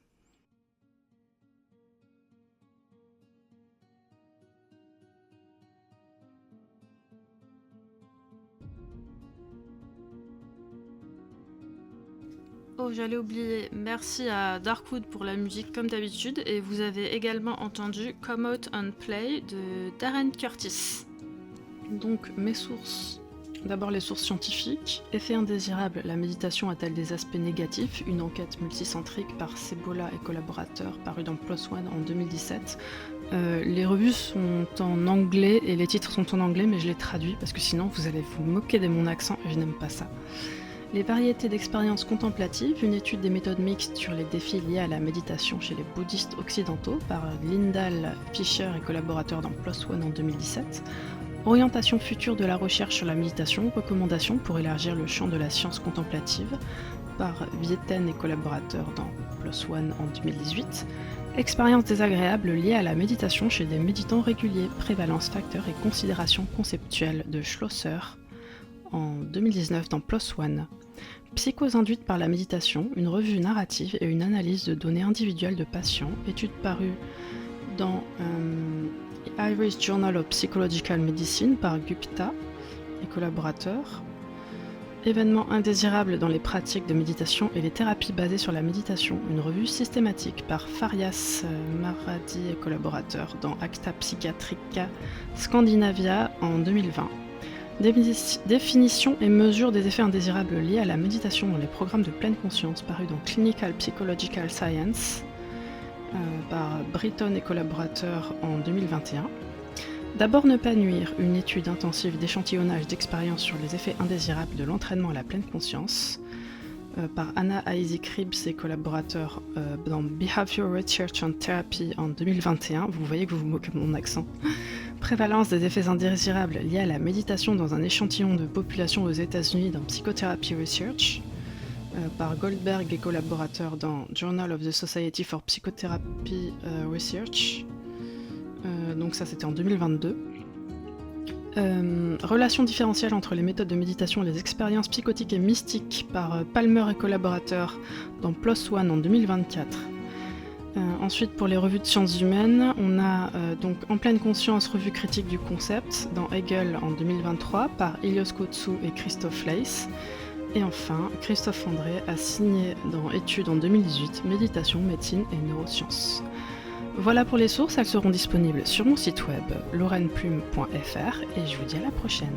Oh, j'allais oublier, merci à Darkwood pour la musique comme d'habitude, et vous avez également entendu Come Out and Play de Darren Curtis. Donc mes sources. D'abord les sources scientifiques. Effet indésirable, la méditation a-t-elle des aspects négatifs? Une enquête multicentrique par Cebola et collaborateurs parue dans PLOS ONE en 2017. Les revues sont en anglais et les titres sont en anglais, mais je les traduis parce que sinon vous allez vous moquer de mon accent et je n'aime pas ça. Les variétés d'expériences contemplatives, une étude des méthodes mixtes sur les défis liés à la méditation chez les bouddhistes occidentaux par Lyndall Fisher et collaborateurs dans PLOS ONE en 2017. Orientation future de la recherche sur la méditation, recommandations pour élargir le champ de la science contemplative par Vieten et collaborateurs dans PLOS ONE en 2018. Expériences désagréables liées à la méditation chez des méditants réguliers, prévalence, facteurs et considérations conceptuelles de Schlosser en 2019 dans PLOS ONE. Psychose induite par la méditation, une revue narrative et une analyse de données individuelles de patients, étude parue dans Irish Journal of Psychological Medicine par Gupta et collaborateurs. Événements indésirables dans les pratiques de méditation et les thérapies basées sur la méditation, une revue systématique par Farias Maradi et collaborateurs dans Acta Psychiatrica Scandinavia en 2020. Définition et mesure des effets indésirables liés à la méditation dans les programmes de pleine conscience, paru dans Clinical Psychological Science par Britton et collaborateurs en 2021. D'abord ne pas nuire, une étude intensive d'échantillonnage d'expériences sur les effets indésirables de l'entraînement à la pleine conscience par Anna Isaac Ribbs et collaborateurs dans Behavior Research and Therapy en 2021. Vous voyez que vous vous moquez de mon accent. Prévalence des effets indésirables liés à la méditation dans un échantillon de population aux États-Unis dans Psychotherapy Research par Goldberg et collaborateurs dans Journal of the Society for Psychotherapy Research. Donc ça c'était en 2022. Relation différentielle entre les méthodes de méditation et les expériences psychotiques et mystiques par Palmer et collaborateurs dans PLOS ONE en 2024. Ensuite pour les revues de sciences humaines, on a donc En pleine conscience, revue critique du concept dans Hegel en 2023 par Ilios Kotsou et Christophe Leys. Et enfin, Christophe André a signé dans Études en 2018, Méditation, médecine et neurosciences. Voilà pour les sources, elles seront disponibles sur mon site web laureneplume.fr et je vous dis à la prochaine.